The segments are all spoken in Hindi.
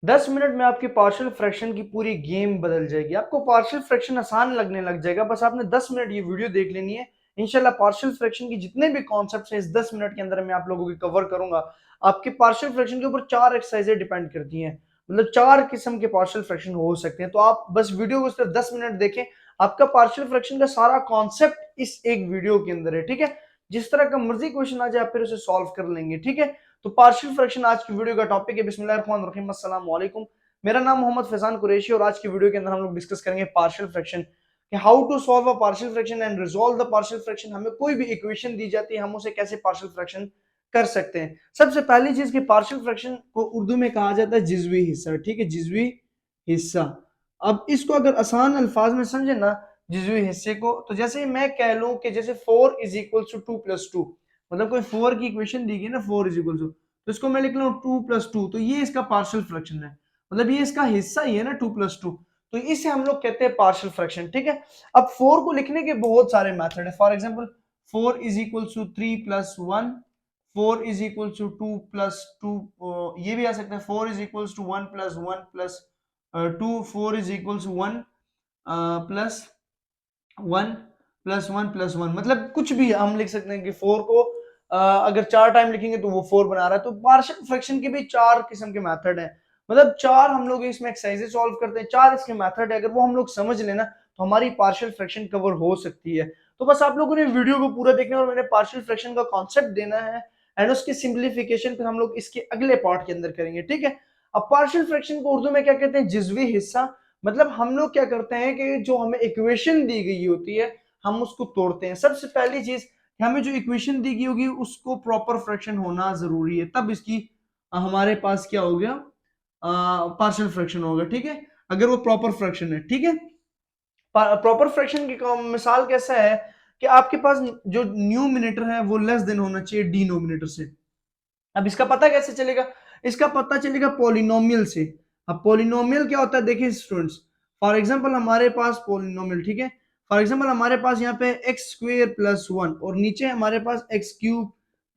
10 मिनट में आपकी पार्शियल फ्रैक्शन की पूरी गेम बदल जाएगी। आपको पार्शियल फ्रैक्शन आसान लगने लग जाएगा, बस आपने 10 मिनट ये वीडियो देख लेनी है। इंशाल्लाह पार्शियल फ्रैक्शन की जितने भी कॉन्सेप्ट्स हैं इस 10 मिनट के अंदर मैं आप लोगों की कवर करूंगा। आपके पार्शियल फ्रैक्शन के ऊपर 4 एक्सरसाइजें डिपेंड करती हैं, मतलब 4 किस्म के पार्शियल फ्रैक्शन हो सकते हैं। तो आप बस वीडियो को सिर्फ 10 मिनट देखें, आपका पार्शियल फ्रैक्शन का सारा कॉन्सेप्ट इस एक वीडियो के अंदर है। ठीक है, जिस तरह का मर्जी क्वेश्चन आ जाए आप फिर उसे सॉल्व कर लेंगे। ठीक है, तो पार्शियल फ्रैक्शन आज की वीडियो का टॉपिक है। बिस्मिल्लाहिर्रहमानिर्रहीम, अस्सलाम वालेकुम। मेरा नाम मोहम्मद फैजान कुरैशी और आज की वीडियो के अंदर हम लोग डिस्कस करेंगे पार्शियल फ्रैक्शन कि how to solve a partial fraction and resolve the partial fraction. हमें कोई भी इक्वेशन दी जाती है, हम उसे कैसे पार्शियल फ्रैक्शन कर सकते हैं। सबसे पहली चीज कि पार्शियल फ्रैक्शन को उर्दू में कहा जाता है जिज़वी हिस्सा। ठीक है, जिज़वी हिस्सा। अब इसको अगर आसान अल्फाज में समझे ना जिज़वी हिस्से को, तो जैसे मैं कह लूं कि जैसे 4 इज इक्वल टू 2 + 2, मतलब कोई 4 की इक्वेशन दी गई ना 4 इज इक्वल टू, तो इसको मैं लिख लूं 2 + 2, तो ये इसका पार्शियल फ्रैक्शन है, मतलब ये इसका हिस्सा ही है ना 2 + 2, तो इसे हम लोग कहते हैं पार्शियल फ्रैक्शन। ठीक है, अब 4 को लिखने के बहुत सारे मेथड है। For example 4 is equal to 3 + 1, 4 is equal to 2 + 2, ये भी आ सकता है 4 is equal to 1 + 1 + 2, 4 is equal to 1 + 1 + 1 + 1, मतलब कुछ भी हम लिख सकते हैं कि 4 को अगर 4 टाइम लिखेंगे तो वो 4 बना रहा है। तो पार्शियल फ्रैक्शन के भी 4 किस्म के मेथड हैं, मतलब 4 हम लोग इसमें एक्सरसाइजेस सॉल्व करते हैं, 4 इसके मेथड है। अगर वो हम लोग समझ लेना तो हमारी पार्शियल फ्रैक्शन कवर हो सकती है। तो बस आप लोगों ने वीडियो को पूरा देखना और मैंने पार्शियल फ्रैक्शन का कॉन्सेप्ट देना है एंड उसकी सिंप्लीफिकेशन फिर हम लोग इसके अगले पार्ट के अंदर करेंगे। ठीक है, अब पार्शियल फ्रैक्शन को उर्दू में क्या कहते हैं, जिज़वी हिस्सा। मतलब हम लोग क्या करते हैं कि जो हमें इक्वेशन दी गई होती है हम उसको तोड़ते हैं। सबसे पहली चीज, हमें जो इक्वेशन दी गई होगी उसको प्रॉपर फ्रैक्शन होना जरूरी है, तब इसकी हमारे पास क्या हो गया, पार्शियल फ्रैक्शन होगा। ठीक है, अगर वो प्रॉपर फ्रैक्शन है। ठीक है, प्रॉपर फ्रैक्शन की मिसाल कैसा है कि आपके पास जो न्यूमिनेटर है वो लेस देन होना चाहिए डिनोमिनेटर से। अब इसका पता कैसे चलेगा, इसका पता चलेगा पॉलिनोमियल से। अब पॉलिनोमियल क्या होता है, देखिए स्टूडेंट्स, फॉर एग्जांपल हमारे पास पॉलिनोमियल, ठीक है, फॉर एग्जांपल हमारे पास यहाँ पे x² + 1 और नीचे हमारे पास x³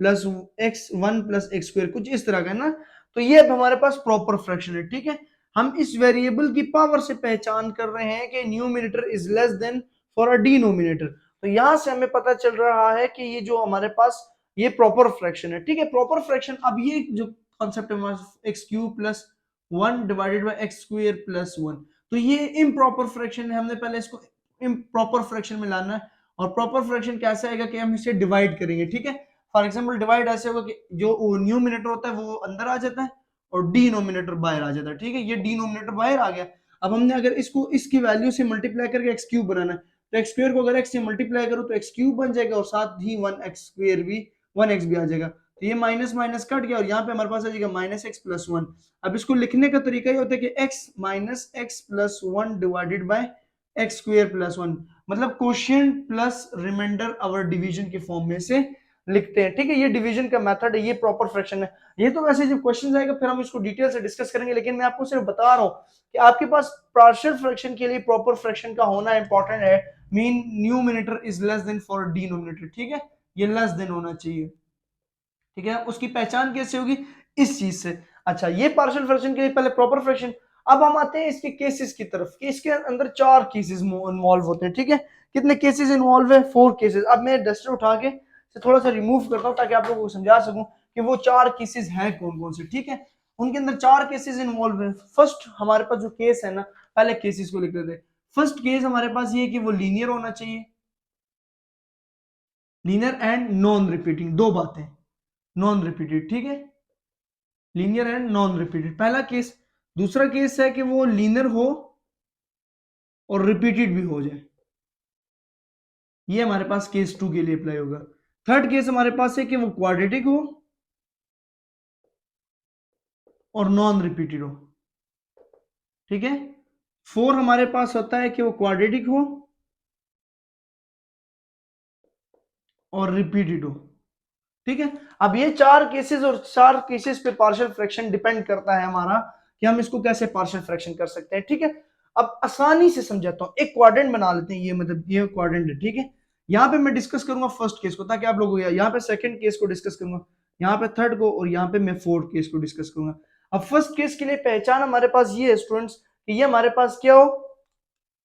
+ x1 + x², कुछ इस तरह का है ना। तो ये अब हमारे पास प्रॉपर फ्रैक्शन है। ठीक है, हम इस वेरिएबल की पावर से पहचान कर रहे हैं कि numerator is less than for a denominator. तो यहां से हमें पता चल रहा है कि ये जो हमारे पास ये प्रॉपर फ्रैक्शन है। ठीक है, प्रॉपर फ्रैक्शन, अब ये जो कॉन्सेप्ट है x³ + 1 डिवाइडेड बाय x² + 1, तो ये इम्प्रॉपर फ्रैक्शन है। हमने पहले इसको इम्प्रॉपर फ्रैक्शन में लाना है, और प्रॉपर फ्रैक्शन कैसा आएगा कि हम इसे डिवाइड करेंगे। ठीक है, फॉर एग्जांपल डिवाइड ऐसे होगा कि जो न्यूमिनेटर होता है वो अंदर आ जाता है और डिनोमिनेटर बाहर आ जाता है। ठीक है, ये डिनोमिनेटर बाहर आ गया। अब हमने अगर इसको इसकी वैल्यू से मल्टीप्लाई करके x³ बनाना है, तो x² को अगर x से मल्टीप्लाई करो तो x³ बन जाएगा और साथ ही 1x² भी 1x भी आ जाएगा। तो ये माइनस माइनस कट गया और यहाँ पे हमारे पास आ जाएगा -x + 1। अब इसको लिखने का तरीका ये होता है कि x - x + 1 divided by x² + 1, मतलब क्वोशिएंट प्लस रिमाइंडर और डिवीजन के फॉर्म में से लिखते हैं। ठीक है, ये डिवीजन का मेथड है, ये प्रॉपर फ्रैक्शन है। ये तो वैसे जब क्वेश्चन आएगा फिर हम इसको डिटेल से डिस्कस करेंगे, लेकिन मैं आपको सिर्फ बता रहा हूँ कि आपके पास पार्शियल फ्रैक्शन के लिए प्रॉपर फ्रैक्शन का होना इंपॉर्टेंट है। Mean numerator is less than for denominator. ठीक है, ये लेस देन होना चाहिए। ठीक है, उसकी पहचान कैसे होगी, इस चीज से। अच्छा, ये पार्शियल फ्रैक्शन के लिए पहले प्रॉपर फ्रैक्शन। अब हम आते हैं इसके केसेस की तरफ कि इसके अंदर 4 केसेस इन्वॉल्व होते हैं। ठीक है, कितने केसेस इन्वॉल्व है, 4 केसेस। अब मैं डस्टर उठा के से थोड़ा सा रिमूव करता हूं ताकि आप लोगों को समझा सकूं कि वो 4 केसेस हैं कौन कौन से। ठीक है, उनके अंदर 4 केसेस इन्वॉल्व है। फर्स्ट हमारे पास जो केस है ना, पहले केसेस को लिख लेते हैं। फर्स्ट केस हमारे पास ये है कि वो लीनियर होना चाहिए, लीनियर एंड नॉन रिपीटिंग, दो बातें, नॉन रिपीटेड। ठीक है, लीनियर एंड नॉन रिपीटेड पहला केस। दूसरा केस है कि वो लीनियर हो और रिपीटेड भी हो जाए, ये हमारे पास केस 2 के लिए अप्लाई होगा। थर्ड केस हमारे पास है कि वो क्वाड्रेटिक हो और नॉन रिपीटेड हो। ठीक है, 4 हमारे पास होता है कि वो क्वाड्रेटिक हो और रिपीटेड हो। ठीक है, अब ये 4 केसेस और 4 केसेस पे पार्शियल फ्रैक्शन डिपेंड करता है हमारा कि हम इसको कैसे पार्शियल फ्रैक्शन कर सकते हैं। ठीक है, अब आसानी से समझाता हूं, एक क्वाड्रेंट बना लेते हैं, ये मतलब ये क्वाड्रेंट है। ठीक है, यहाँ पे मैं डिस्कस करूंगा फर्स्ट केस को ताकि आप लोगों को, यहाँ पे सेकंड केस को डिस्कस करूंगा, यहाँ पे थर्ड को, और यहाँ पे मैं फोर्थ केस को डिस्कस करूंगा। अब फर्स्ट केस के लिए पहचान हमारे पास ये है स्टूडेंट्स कि ये हमारे पास क्या हो,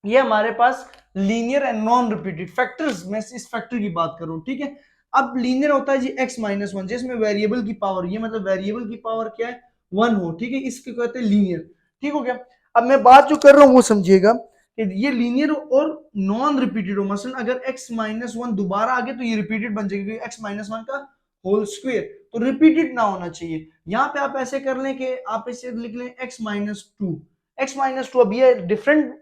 ये हमारे पास linear and non repeated factors, मैं इस फैक्टर की बात कर रहा हूं, ठीक है। अब लीनियर होता है जी x माइनस वन, जिसमें वेरिएबल की पावर, ये मतलब वेरिएबल की पावर क्या है, वन हो, ठीक है, इसके कहते हैं लीनियर, ठीक हो गया। अब मैं बात जो कर रहा हूं वो समझिएगा कि ये लीनियर और नॉन रिपीटेड हो, मसलन अगर x माइनस वन दोबारा आ गया तो ये रिपीटेड बन जाएगी, क्योंकि x माइनस वन का होल स्क्वायर, तो रिपीटेड ना होना चाहिए। यहाँ पे आप ऐसे कर लें कि आप इसे लिख लें x minus two, x minus two, अब ये डिफरेंट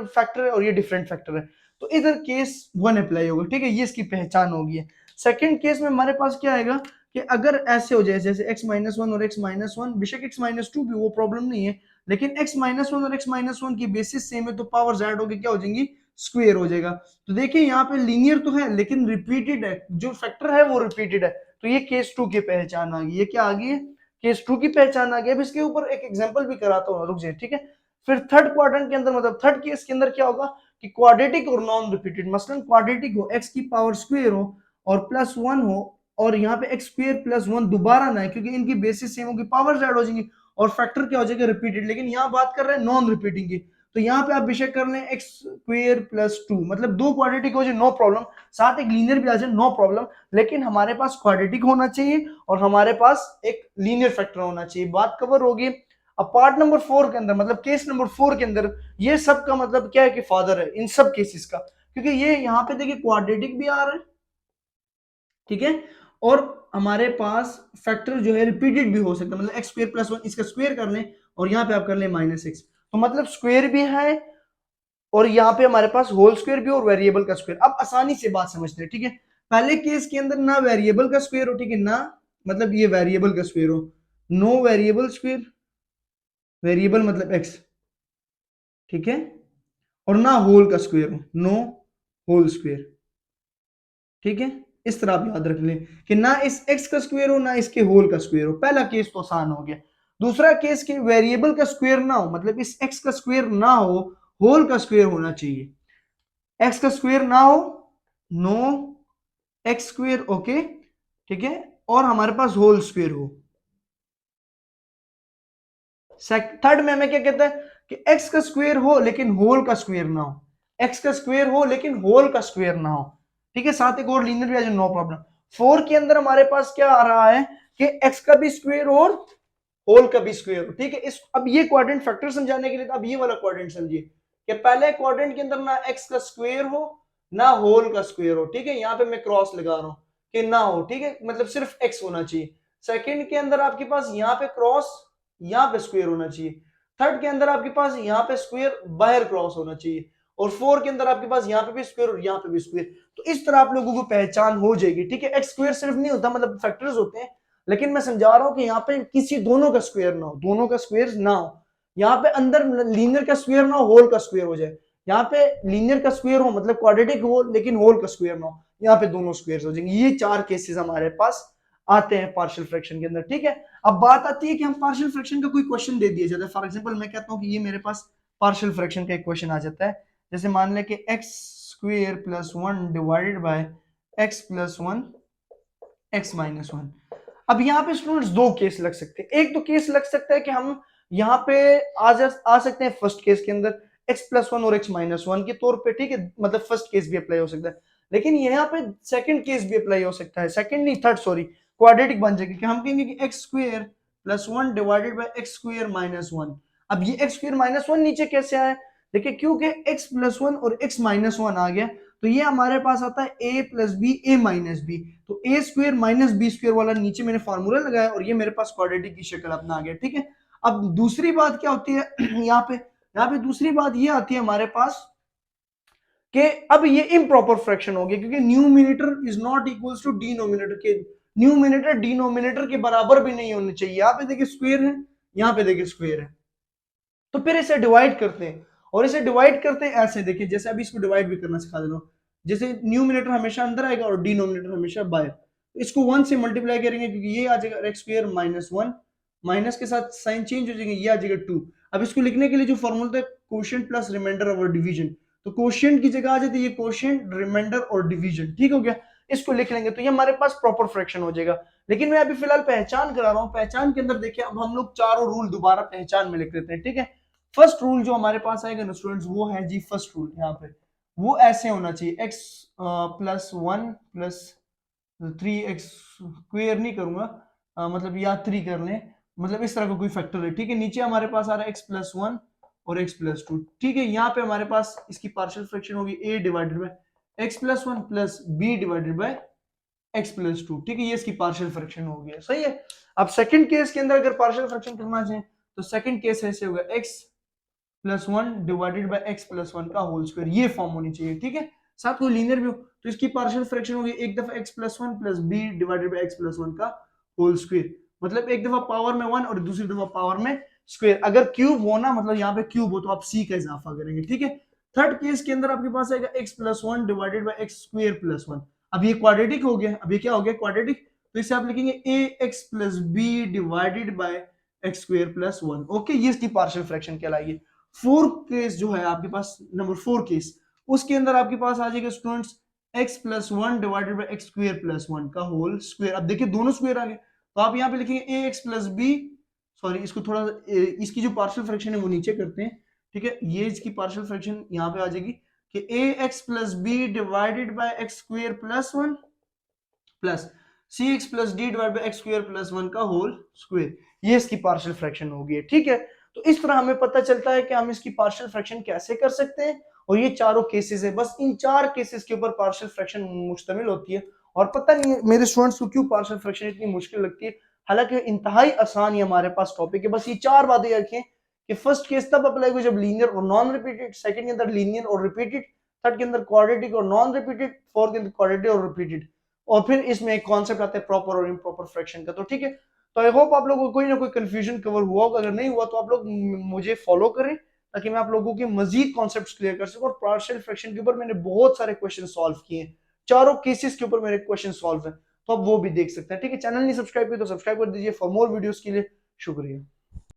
फैक्टर है और ये डिफरेंट फैक्टर है, तो इधर केस वन अप्लाई होगा, ठीक है, ये इसकी पहचान होगी है। सेकंड केस में हमारे पास क्या आएगा कि अगर ऐसे हो जाए जैसे x माइनस वन और x माइनस वन, बेशक x माइनस टू भी, वो प्रॉब्लम नहीं है, लेकिन x माइनस वन और x माइनस वन की बेसिस सेम है तो पावर जेड होगी, क्या हो जाएंगी, स्क्वायर हो जाएगा। तो देखिए यहाँ पे लीनियर तो है लेकिन रिपीटेड है, जो फैक्टर है वो रिपीटेड है, तो ये केस टू की पहचान आ गई। ये क्या आ गई है, केस टू की पहचान आ गई। अब इसके ऊपर एक एग्जांपल भी कराता हूँ, रुक जाए, ठीक है। फिर थर्ड क्वाड्रेंट के अंदर, मतलब थर्ड केस के अंदर क्या होगा कि क्वाड्रेटिक और नॉन रिपीटेड, मसलन क्वाड्रेटिक हो, x की पावर स्क्वायर हो और प्लस वन हो, और यहाँ पे एक्स स्क्वायर प्लस वन दोबारा ना है क्योंकि इनकी बेसिस सेम होगी, पावर ऐड हो जाएंगी और फैक्टर क्या हो जाएगा, रिपीटेड। लेकिन यहाँ बात कर रहे हैं नॉन रिपीटिंग की, तो यहाँ पे आप बेशक कर लें एक्स स्क्वायर प्लस टू, मतलब दो क्वाड्रेटिक हो जाए नो प्रॉब्लम, साथ एक लीनियर भी आ जाए नो प्रॉब्लम, लेकिन हमारे पास क्वाड्रेटिक होना चाहिए और हमारे पास एक लीनियर फैक्टर होना चाहिए। बात कवर होगी। अब पार्ट नंबर फोर के अंदर, मतलब केस नंबर फोर के अंदर, ये सब का मतलब क्या है कि फादर है इन सब केसेस का, क्योंकि ये यहाँ पे देखिए क्वाड्रेटिक भी आ रहा है, ठीक है, और हमारे पास फैक्टर जो है रिपीटेड भी हो सकता है, मतलब एक्स स्क्वायर प्लस वन, इसका स्क्वायर कर लें और यहाँ पे आप कर लें माइनस एक्स, तो मतलब स्क्वायर भी है और यहाँ पे हमारे पास होल स्क्वायर भी और वेरिएबल का स्क्वायर। अब आसानी से बात समझते हैं, ठीक है। पहले केस के अंदर ना वेरिएबल का स्क्वायर हो, ठीक है, ना मतलब ये वेरिएबल का स्क्वायर हो, नो वेरिएबल स्क्वायर, वेरिएबल मतलब एक्स, ठीक है, और ना होल का स्क्वायर हो, नो होल स्क्वायर, ठीक है। इस तरह आप याद रख लें कि ना इस एक्स का स्क्वायर हो ना इसके होल का स्क्वायर हो। पहला केस तो आसान हो गया। दूसरा केस कि वेरिएबल का स्क्वायर ना हो, मतलब इस एक्स का स्क्वायर ना हो, होल का स्क्वायर होना चाहिए। एक्स का स्क्वायर ना हो, नो एक्स स्क्वायर, ओके, ठीक है, और हमारे पास होल स्क्वायर हो। थर्ड में हमें क्या कहता है कि एक्स का स्क्वायर हो लेकिन होल का स्क्वायर ना हो, एक्स का स्क्वायर हो लेकिन होल का स्क्वायर ना हो, ठीक है, साथ एक और लीनियर भी आ जाए नो प्रॉब्लम। फोर के अंदर हमारे पास क्या आ रहा है कि एक्स का भी स्क्वायर और होल का भी स्क्वायर हो, ठीक है। इस अब ये क्वाड्रेंट फैक्टर समझाने के लिए अब ये वाला क्वाड्रेंट समझिए कि पहले क्वाड्रेंट के अंदर ना एक्स का स्क्वायर हो ना होल का स्क्वायर हो, ठीक है, यहाँ पे मैं क्रॉस लगा रहा हूं कि ना हो, ठीक है, मतलब सिर्फ एक्स होना चाहिए। सेकंड के अंदर आपके पास यहाँ पे क्रॉस, यहाँ पे स्क्वायर होना चाहिए। थर्ड के अंदर आपके पास यहाँ पे स्क्वायर बाहर क्रॉस होना चाहिए, और फोर के अंदर आपके पास यहाँ पे भी स्क्वायर और यहाँ पे भी स्क्वायर। तो इस तरह आप लोगों को पहचान हो जाएगी, ठीक है। एक्स स्क्वायर सिर्फ नहीं होता, मतलब फैक्टर्स होते हैं, लेकिन मैं समझा रहा हूं कि यहाँ पे किसी दोनों का स्क्वायर ना हो, दोनों का स्क्वायर ना हो, यहाँ पे अंदर लीनियर का स्क्वायर ना हो, होल का स्क्वायर हो जाए, यहाँ पे लीनियर का स्क्वायर हो मतलब क्वाड्रेटिक हो लेकिन होल का स्क्वायर ना हो, यहाँ पे दोनों स्क्वायर हो जाएंगे। ये चार केसेस हमारे पास आते हैं पार्शियल फ्रैक्शन के अंदर, ठीक है। अब बात आती है कि हम पार्शियल फ्रैक्शन का कोई क्वेश्चन दे दिया जाता है, फॉर एग्जांपल मैं कहता हूँ कि ये मेरे पास पार्शियल फ्रैक्शन का एक क्वेश्चन आ जाता है, जैसे मान लें कि x square plus one divided by x plus one x minus one. अब यहाँ पे स्टूडेंट्स दो केस लग सकते हैं। एक तो केस लग सकता है कि हम यहाँ पे आ सकते हैं फर्स्ट केस के अंदर x प्लस वन और x माइनस वन के तौर पे, ठीक है, मतलब फर्स्ट केस भी अप्लाई हो सकता है, लेकिन यहाँ पे सेकंड केस भी अप्लाई हो सकता है, सेकंड नहीं थर्ड सॉरी, क्वाड्रेटिक बन जाएगी कि हम कहेंगे कि x square plus one divided by x square minus one. अब ये एक्स स्क्वायर माइनस वन नीचे कैसे आया, देखिए क्योंकि एक्स प्लस वन और एक्स माइनस वन आ गया तो ये हमारे पास आता है a plus B A minus B, तो A square minus B square वाला नीचे मैंने फार्मूला लगाया और ये मेरे पास क्वाड्रेटिक की शक्ल अपना आ गया, ठीक है। अब दूसरी बात क्या होती है यहाँ पे दूसरी बात ये आती है हमारे पास कि अब ये इम्प्रॉपर फ्रैक्शन हो गया क्योंकि numerator is not equals to denominator के, न्यूमिनेटर डिनोमिनेटर के बराबर भी नहीं होने चाहिए। यहाँ पे देखिए स्क्वायर है, यहाँ पे देखिए स्क्वायर है, तो फिर इसे डिवाइड करते हैं और इसे डिवाइड करते हैं ऐसे, देखिए जैसे अभी इसको डिवाइड भी करना सिखा दे रहा हूं, जैसे न्यूमिनेटर हमेशा अंदर आएगा और डिनोमिनेटर हमेशा बाहर, इसको वन से मल्टीप्लाई करेंगे क्योंकि ये आ जाएगा x square minus one, minus के साथ साइन चेंज हो जाएंगे, ये आ जाएगा टू। अब इसको लिखने के लिए जो फॉर्मूला था quotient plus remainder over division, तो कोशिएंट की जगह आ जाती है ये कोशिएंट रिमाइंडर और डिवीजन, ठीक हो गया, इसको लिख लेंगे तो ये हमारे पास प्रॉपर फ्रैक्शन हो जाएगा। लेकिन मैं अभी फिलहाल पहचान करा रहा हूँ। पहचान के अंदर देखिए अब हम लोग चारों रूल दोबारा पहचान में लिख लेते हैं, ठीक है। फर्स्ट रूल जो हमारे पास आएगा ना स्टूडेंट्स, वो है जी फर्स्ट रूल यहाँ पे, वो ऐसे होना चाहिए x plus 1 plus 3x square नहीं करूंगा, मतलब या 3 कर लें, मतलब इस तरह का कोई फैक्टर है, ठीक है। नीचे हमारे पास आ रहा है x प्लस 1 और x प्लस 2, ठीक है। यहाँ पे हमारे पास इसकी पार्शियल फ्रैक्शन होगी a divided by x plus 1 plus b divided by x plus 2, ठीक है। ये इसकी पार्शियल फ्रैक्शन हो गया, सही है। अब सेकंड केस के अंदर अगर पार्शियल फ्रैक्शन करना चाहे तो सेकंड केस ऐसे होगा x plus 1 divided by x plus 1 का होल स्क्वायर, ये फॉर्म होनी चाहिए, ठीक है। साथ कोई लीनियर भी हो तो इसकी पार्शियल फ्रैक्शन होगी एक दफा x plus 1 plus b divided by x plus 1 का होल स्क्वायर, मतलब एक दफा पावर में 1 और दूसरी दफा पावर में स्क्वायर। अगर क्यूब हो ना, मतलब यहाँ पे क्यूब हो तो आप c का इजाफा करेंगे, ठीक है। थर्ड केस के अंदर आपके पास आएगा x plus 1 divided by x square plus 1। अब ये क्वाड्रेटिक हो गया, अब ये क्या हो गया, क्वाड्रेटिक। तो इसे आप लिखेंगे ax plus b divided by x square plus 1, okay. ये इसकी पार्शियल फ्रैक्शन कहलाएगी। फोर्थ केस जो है आपके पास, नंबर 4 केस, उसके अंदर आपके पास आ जाएगा students x plus 1 divided by x square plus 1 का होल स्क्वायर। अब देखिए दोनों स्क्वायर आ गए, तो आप यहाँ पे लिखेंगे ax प्लस b, सॉरी इसको थोड़ा इसकी जो पार्शियल फ्रैक्शन है वो नीचे करते हैं, ठीक है। ये इसकी पार्शियल फ्रैक्शन यहाँ पे आ जाएगी कि ax plus b divided by x square plus 1 plus cx plus d divide by x square plus 1 का होल स्क्वायर, ये इसकी पार्शियल फ्रैक्शन होगी, ठीक है। तो इस तरह हमें पता चलता है कि हम इसकी पार्शियल फ्रैक्शन कैसे कर सकते हैं, और ये चारों केसेस है, बस इन चार केसेस के ऊपर पार्शियल फ्रैक्शन मुश्तमिल होती है। और पता नहीं है मेरे स्टूडेंट्स को क्यों पार्शियल फ्रैक्शन इतनी मुश्किल लगती है, हालांकि इंतहाई आसान ही हमारे पास टॉपिक है। बस ये चार बातें रखें कि फर्स्ट केस तब अप्लाई हो जब लीनियर और नॉन रिपीटेड, सेकंड के अंदर लीनियर और रिपीटेड, थर्ड के अंदर क्वाड्रेटिक और नॉन रिपीटेड, फोर्थ के अंदर क्वाड्रेटिक और रिपीटेड, और फिर इसमें एक कॉन्सेप्ट आता है प्रॉपर और इम्प्रॉपर फ्रैक्शन का। तो ठीक है, तो आई होप आप लोगों को कोई ना कोई कंफ्यूजन कवर हुआ होगा, अगर नहीं हुआ तो आप लोग मुझे फॉलो करें ताकि मैं आप लोगों के मजीद कॉन्सेप्ट्स क्लियर कर सकूं। और पार्शियल फ्रैक्शन के ऊपर मैंने बहुत सारे क्वेश्चन सॉल्व किए हैं, चारों केसेस के ऊपर मेरे क्वेश्चन सॉल्व हैं, तो आप वो भी देख सकते हैं, ठीक है। चैनल नहीं सब्सक्राइब किया तो सब्सक्राइब कर दीजिए फॉर मोर वीडियोस के लिए। शुक्रिया।